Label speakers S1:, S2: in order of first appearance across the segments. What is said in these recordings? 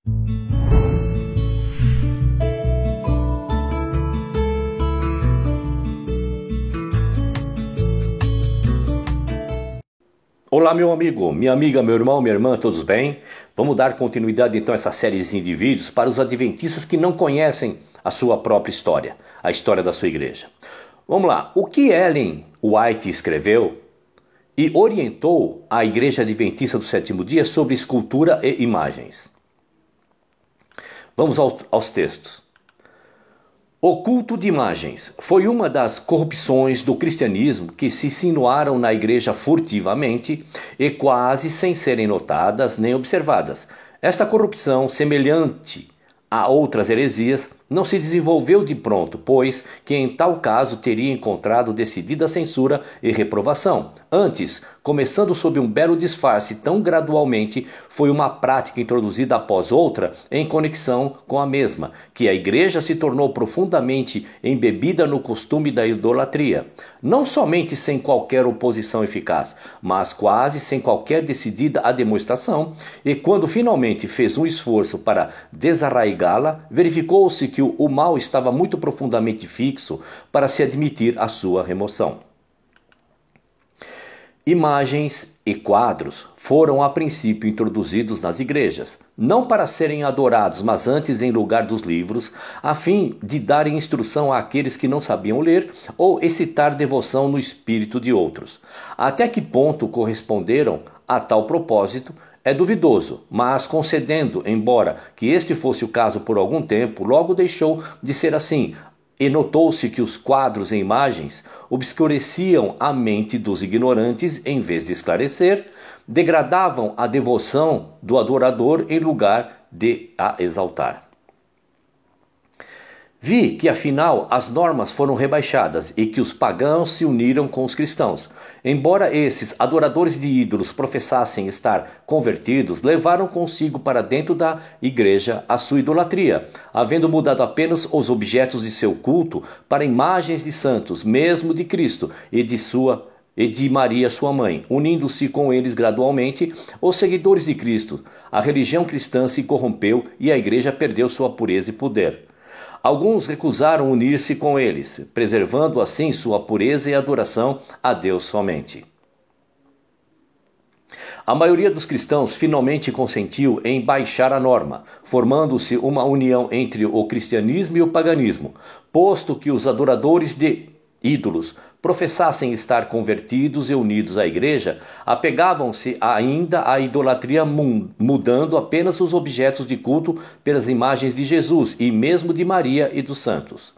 S1: Olá, meu amigo, minha amiga, meu irmão, minha irmã, todos bem? Vamos dar continuidade então a essa sériezinha de vídeos para os adventistas que não conhecem a sua própria história, a história da sua igreja. Vamos lá, o que Ellen White escreveu e orientou a Igreja Adventista do Sétimo Dia sobre escultura e imagens. Vamos aos textos. O culto de imagens foi uma das corrupções do cristianismo que se insinuaram na igreja furtivamente e quase sem serem notadas nem observadas. Esta corrupção, semelhante a outras heresias, não se desenvolveu de pronto, pois que em tal caso teria encontrado decidida censura e reprovação. Antes, começando sob um belo disfarce tão gradualmente, foi uma prática introduzida após outra em conexão com a mesma, que a igreja se tornou profundamente embebida no costume da idolatria, não somente sem qualquer oposição eficaz, mas quase sem qualquer decidida demonstração, e quando finalmente fez um esforço para desarraigá-la, verificou-se que o mal estava muito profundamente fixo para se admitir a sua remoção. Imagens e quadros foram a princípio introduzidos nas igrejas, não para serem adorados, mas antes em lugar dos livros, a fim de darem instrução àqueles que não sabiam ler ou excitar devoção no espírito de outros. Até que ponto corresponderam a tal propósito é duvidoso, mas concedendo, embora que este fosse o caso por algum tempo, logo deixou de ser assim, e notou-se que os quadros e imagens obscureciam a mente dos ignorantes em vez de esclarecer, degradavam a devoção do adorador em lugar de a exaltar. Vi que, afinal, as normas foram rebaixadas e que os pagãos se uniram com os cristãos. Embora esses adoradores de ídolos professassem estar convertidos, levaram consigo para dentro da igreja a sua idolatria, havendo mudado apenas os objetos de seu culto para imagens de santos, mesmo de Cristo e de Maria, sua mãe, unindo-se com eles gradualmente os seguidores de Cristo. A religião cristã se corrompeu e a igreja perdeu sua pureza e poder. Alguns recusaram unir-se com eles, preservando assim sua pureza e adoração a Deus somente. A maioria dos cristãos finalmente consentiu em baixar a norma, formando-se uma união entre o cristianismo e o paganismo, posto que os adoradores de ídolos professassem estar convertidos e unidos à igreja, apegavam-se ainda à idolatria, mudando apenas os objetos de culto pelas imagens de Jesus e mesmo de Maria e dos santos.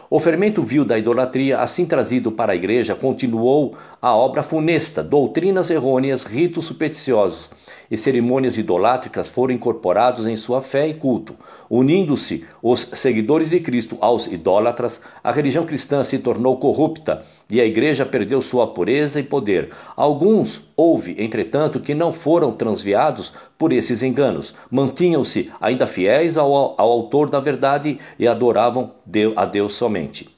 S1: O fermento vil da idolatria, assim trazido para a igreja, continuou a obra funesta. Doutrinas errôneas, ritos supersticiosos e cerimônias idolátricas foram incorporados em sua fé e culto. Unindo-se os seguidores de Cristo aos idólatras, a religião cristã se tornou corrupta e a igreja perdeu sua pureza e poder. Alguns houve, entretanto, que não foram transviados por esses enganos. Mantinham-se ainda fiéis ao autor da verdade e adoravam a Deus somente.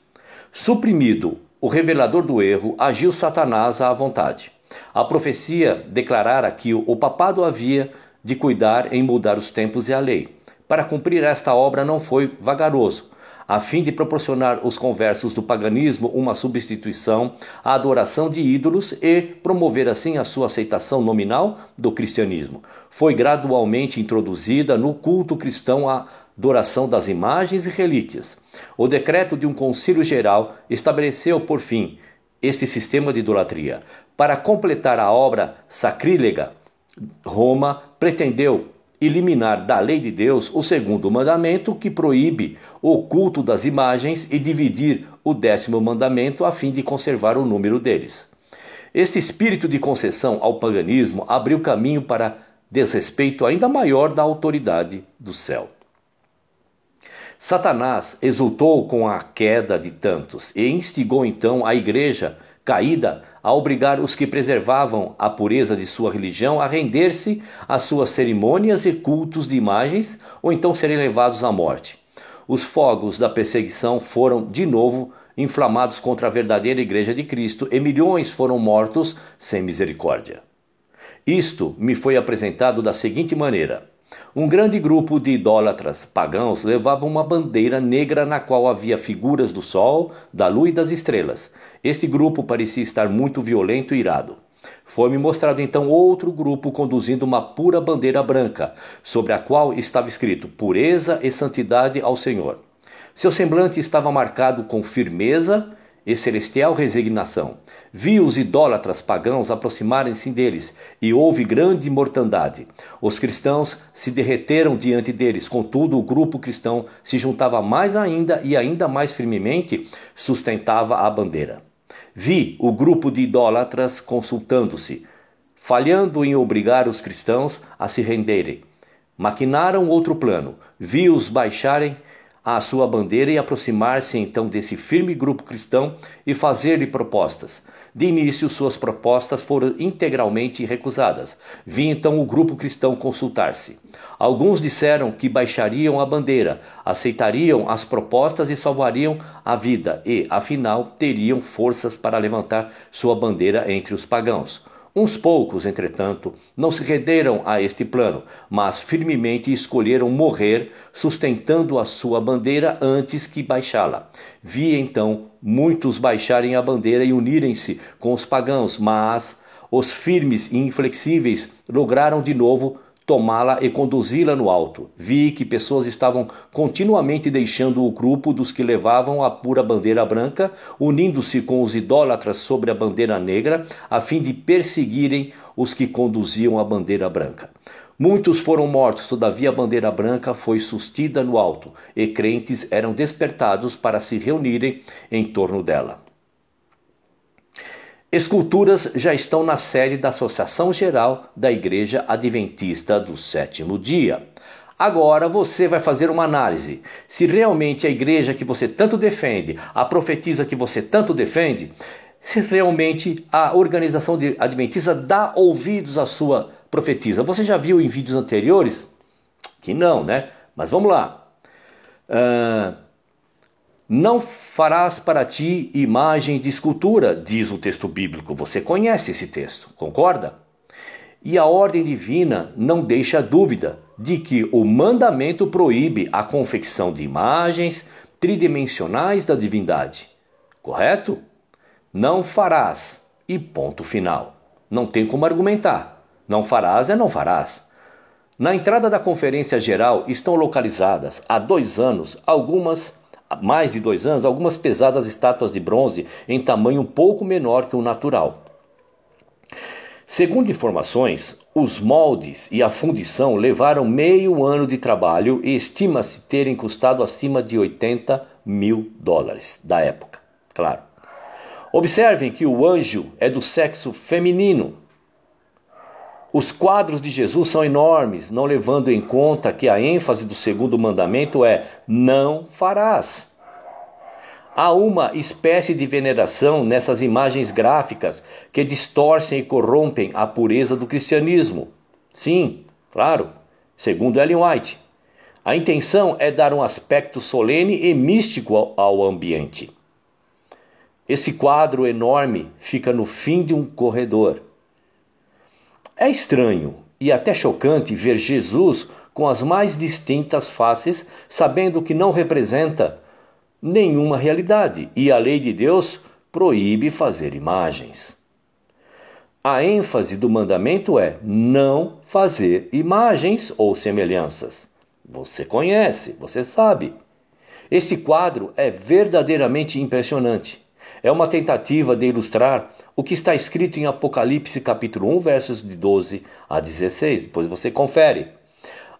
S1: Suprimido o revelador do erro, agiu Satanás à vontade. A profecia declarara que o papado havia de cuidar em mudar os tempos e a lei. Para cumprir esta obra não foi vagaroso, a fim de proporcionar aos conversos do paganismo uma substituição à adoração de ídolos e promover assim a sua aceitação nominal do cristianismo. Foi gradualmente introduzida no culto cristão a adoração das imagens e relíquias. O decreto de um concílio geral estabeleceu, por fim, este sistema de idolatria. Para completar a obra sacrílega, Roma pretendeu eliminar da lei de Deus o segundo mandamento, que proíbe o culto das imagens, e dividir o 10º mandamento a fim de conservar o número deles. Este espírito de concessão ao paganismo abriu caminho para desrespeito ainda maior da autoridade do céu. Satanás exultou com a queda de tantos e instigou então a igreja caída a obrigar os que preservavam a pureza de sua religião a render-se às suas cerimônias e cultos de imagens, ou então serem levados à morte. Os fogos da perseguição foram de novo inflamados contra a verdadeira igreja de Cristo e milhões foram mortos sem misericórdia. Isto me foi apresentado da seguinte maneira: Um grande grupo de idólatras pagãos levava uma bandeira negra na qual havia figuras do sol, da lua e das estrelas. Este grupo parecia estar muito violento e irado. Foi-me mostrado então outro grupo conduzindo uma pura bandeira branca, sobre a qual estava escrito pureza e santidade ao Senhor. Seu semblante estava marcado com firmeza e celestial resignação. Vi os idólatras pagãos aproximarem-se deles, e houve grande mortandade. Os cristãos se derreteram diante deles, contudo o grupo cristão se juntava mais ainda e ainda mais firmemente sustentava a bandeira. Vi o grupo de idólatras consultando-se, falhando em obrigar os cristãos a se renderem. Maquinaram outro plano, vi-os baixarem a sua bandeira e aproximar-se então desse firme grupo cristão e fazer-lhe propostas. De início, suas propostas foram integralmente recusadas. Vi então o grupo cristão consultar-se. Alguns disseram que baixariam a bandeira, aceitariam as propostas e salvariam a vida e, afinal, teriam forças para levantar sua bandeira entre os pagãos. Uns poucos, entretanto, não se renderam a este plano, mas firmemente escolheram morrer, sustentando a sua bandeira antes que baixá-la. Vi então muitos baixarem a bandeira e unirem-se com os pagãos, mas os firmes e inflexíveis lograram de novo tomá-la e conduzi-la no alto. Vi que pessoas estavam continuamente deixando o grupo dos que levavam a pura bandeira branca, unindo-se com os idólatras sobre a bandeira negra, a fim de perseguirem os que conduziam a bandeira branca. Muitos foram mortos, todavia a bandeira branca foi sustida no alto, e crentes eram despertados para se reunirem em torno dela. Esculturas já estão na sede da Associação Geral da Igreja Adventista do Sétimo Dia. Agora você vai fazer uma análise. Se realmente a igreja que você tanto defende, a profetisa que você tanto defende, se realmente a organização adventista dá ouvidos à sua profetisa. Você já viu em vídeos anteriores? Que não, né? Mas vamos lá. Não farás para ti imagem de escultura, diz o texto bíblico. Você conhece esse texto, concorda? E a ordem divina não deixa dúvida de que o mandamento proíbe a confecção de imagens tridimensionais da divindade. Correto? Não farás. E ponto final. Não tem como argumentar. Não farás é não farás. Na entrada da Conferência Geral estão localizadas há mais de 2 anos, algumas pesadas estátuas de bronze em tamanho um pouco menor que o natural. Segundo informações, os moldes e a fundição levaram meio ano de trabalho e estima-se terem custado acima de $80 mil da época, claro. Observem que o anjo é do sexo feminino. Os quadros de Jesus são enormes, não levando em conta que a ênfase do segundo mandamento é não farás. Há uma espécie de veneração nessas imagens gráficas que distorcem e corrompem a pureza do cristianismo. Sim, claro, segundo Ellen White. A intenção é dar um aspecto solene e místico ao ambiente. Esse quadro enorme fica no fim de um corredor. É estranho e até chocante ver Jesus com as mais distintas faces, sabendo que não representa nenhuma realidade e a lei de Deus proíbe fazer imagens. A ênfase do mandamento é não fazer imagens ou semelhanças. Você conhece, você sabe. Este quadro é verdadeiramente impressionante. É uma tentativa de ilustrar o que está escrito em Apocalipse capítulo 1, versos de 12 a 16. Depois você confere.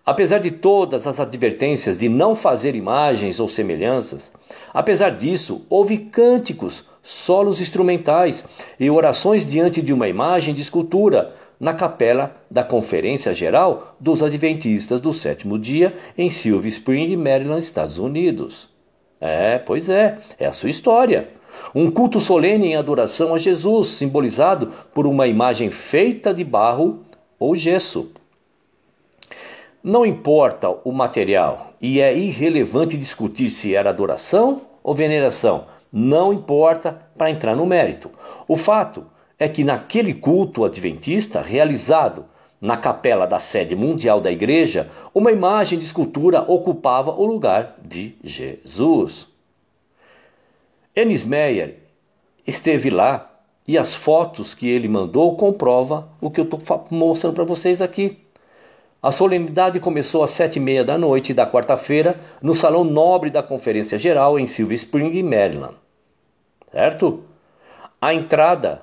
S1: Apesar de todas as advertências de não fazer imagens ou semelhanças, apesar disso, houve cânticos, solos instrumentais e orações diante de uma imagem de escultura na capela da Conferência Geral dos Adventistas do Sétimo Dia em Silver Spring, Maryland, Estados Unidos. Pois é a sua história. Um culto solene em adoração a Jesus, simbolizado por uma imagem feita de barro ou gesso. Não importa o material e é irrelevante discutir se era adoração ou veneração. Não importa para entrar no mérito. O fato é que naquele culto adventista realizado na capela da sede mundial da igreja, uma imagem de escultura ocupava o lugar de Jesus. Ernest Meyer esteve lá e as fotos que ele mandou comprovam o que eu estou mostrando para vocês aqui. A solenidade começou às 7h30 da noite da quarta-feira no Salão Nobre da Conferência Geral em Silver Spring, Maryland. Certo? À entrada,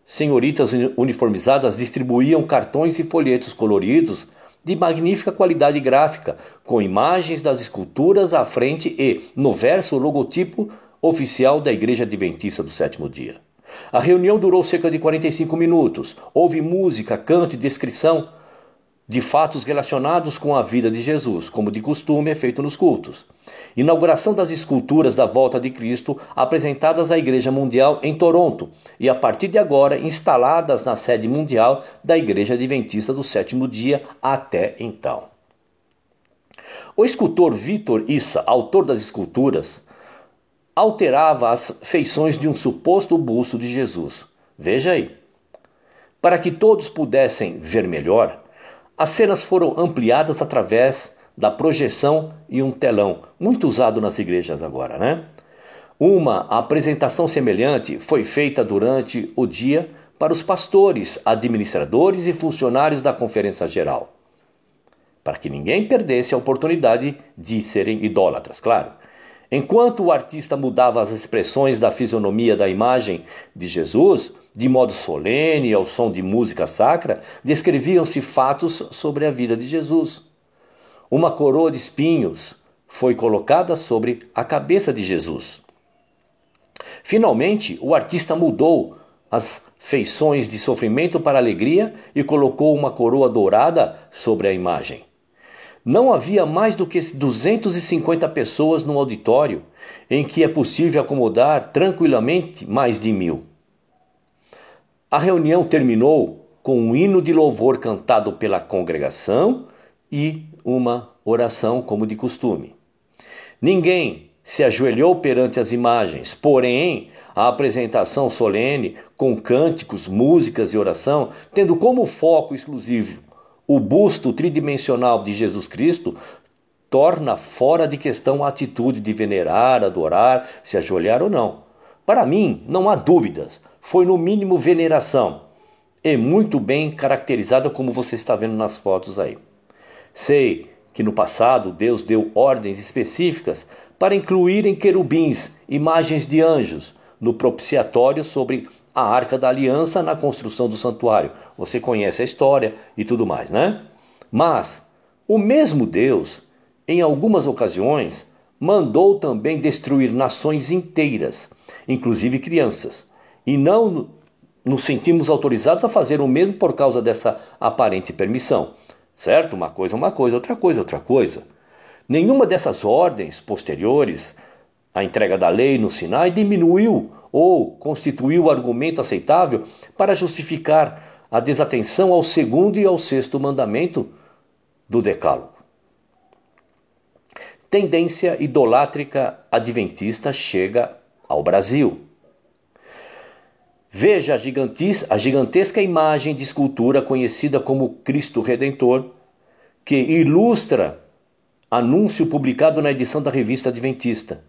S1: senhoritas uniformizadas distribuíam cartões e folhetos coloridos de magnífica qualidade gráfica, com imagens das esculturas à frente e, no verso, o logotipo oficial da Igreja Adventista do Sétimo Dia. A reunião durou cerca de 45 minutos. Houve música, canto e descrição de fatos relacionados com a vida de Jesus, como de costume é feito nos cultos. Inauguração das esculturas da volta de Cristo apresentadas à Igreja Mundial em Toronto e a partir de agora instaladas na sede mundial da Igreja Adventista do Sétimo Dia até então. O escultor Victor Issa, autor das esculturas, alterava as feições de um suposto busto de Jesus. Veja aí. Para que todos pudessem ver melhor, as cenas foram ampliadas através da projeção e um telão, muito usado nas igrejas agora, né? Uma apresentação semelhante foi feita durante o dia para os pastores, administradores e funcionários da Conferência Geral, para que ninguém perdesse a oportunidade de serem idólatras, claro. Enquanto o artista mudava as expressões da fisionomia da imagem de Jesus, de modo solene, ao som de música sacra, descreviam-se fatos sobre a vida de Jesus. Uma coroa de espinhos foi colocada sobre a cabeça de Jesus. Finalmente, o artista mudou as feições de sofrimento para alegria e colocou uma coroa dourada sobre a imagem. Não havia mais do que 250 pessoas no auditório, em que é possível acomodar tranquilamente mais de 1000. A reunião terminou com um hino de louvor cantado pela congregação e uma oração como de costume. Ninguém se ajoelhou perante as imagens, porém a apresentação solene, com cânticos, músicas e oração, tendo como foco exclusivo o busto tridimensional de Jesus Cristo, torna fora de questão a atitude de venerar, adorar, se ajoelhar ou não. Para mim, não há dúvidas, foi no mínimo veneração, e muito bem caracterizada como você está vendo nas fotos aí. Sei que no passado Deus deu ordens específicas para incluir em querubins imagens de anjos no propiciatório sobre a Arca da Aliança na construção do santuário. Você conhece a história e tudo mais, né? Mas o mesmo Deus, em algumas ocasiões, mandou também destruir nações inteiras, inclusive crianças. E não nos sentimos autorizados a fazer o mesmo por causa dessa aparente permissão. Certo? Uma coisa, outra coisa, outra coisa. Nenhuma dessas ordens posteriores à entrega da lei no Sinai diminuiu ou constituiu argumento aceitável para justificar a desatenção ao segundo e ao sexto mandamento do Decálogo. Tendência idolátrica adventista chega ao Brasil. Veja a gigantesca imagem de escultura conhecida como Cristo Redentor, que ilustra anúncio publicado na edição da Revista Adventista.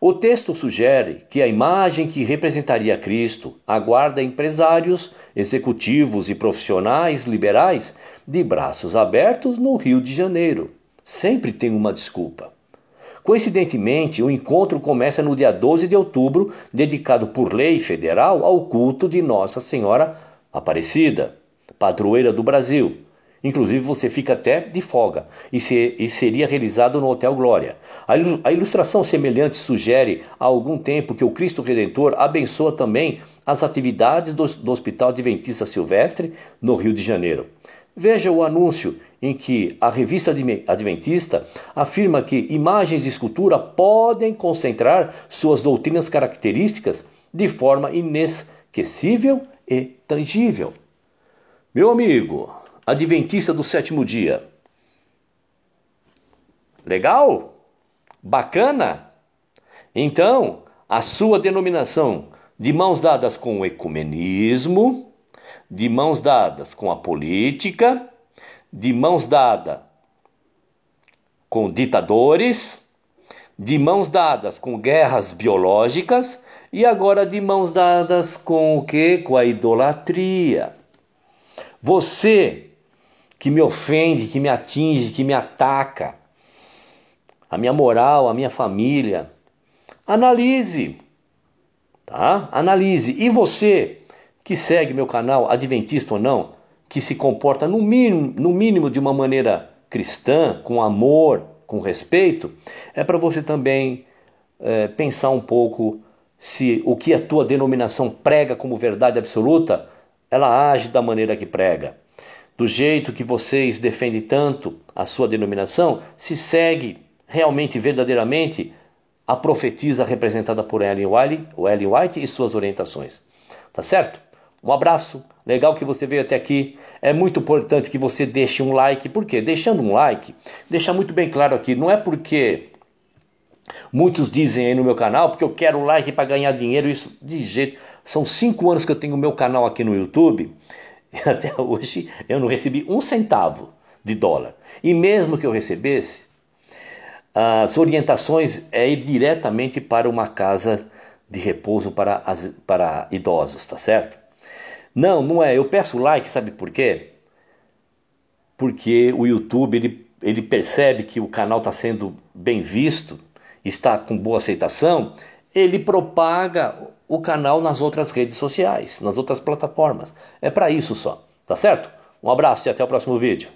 S1: O texto sugere que a imagem que representaria Cristo aguarda empresários, executivos e profissionais liberais de braços abertos no Rio de Janeiro. Sempre tem uma desculpa. Coincidentemente, o encontro começa no dia 12 de outubro, dedicado por lei federal ao culto de Nossa Senhora Aparecida, padroeira do Brasil. Inclusive você fica até de folga e seria realizado no Hotel Glória. A ilustração semelhante sugere há algum tempo que o Cristo Redentor abençoa também as atividades do Hospital Adventista Silvestre no Rio de Janeiro. Veja o anúncio em que a revista Adventista afirma que imagens de escultura podem concentrar suas doutrinas características de forma inesquecível e tangível. Meu amigo Adventista do Sétimo Dia. Legal? Bacana? Então, a sua denominação, de mãos dadas com o ecumenismo, de mãos dadas com a política, de mãos dadas com ditadores, de mãos dadas com guerras biológicas e agora de mãos dadas com o quê? Com a idolatria. Você que me ofende, que me atinge, que me ataca, a minha moral, a minha família, analise, tá? Analise. E você que segue meu canal, adventista ou não, que se comporta no mínimo de uma maneira cristã, com amor, com respeito, é para você também pensar um pouco se o que a tua denominação prega como verdade absoluta, ela age da maneira que prega. Do jeito que vocês defendem tanto a sua denominação, se segue realmente, verdadeiramente, a profetisa representada por Ellen White e suas orientações. Tá certo? Um abraço, legal que você veio até aqui. É muito importante que você deixe um like. Por quê? Deixando um like, deixa muito bem claro aqui, não é porque muitos dizem aí no meu canal, porque eu quero like para ganhar dinheiro, isso de jeito. São 5 anos que eu tenho o meu canal aqui no YouTube e até hoje eu não recebi um centavo de dólar. E mesmo que eu recebesse, as orientações é ir diretamente para uma casa de repouso para idosos, tá certo? Não é. Eu peço like, sabe por quê? Porque o YouTube ele percebe que o canal está sendo bem visto, está com boa aceitação, ele propaga o canal nas outras redes sociais, nas outras plataformas. É para isso só, tá certo? Um abraço e até o próximo vídeo.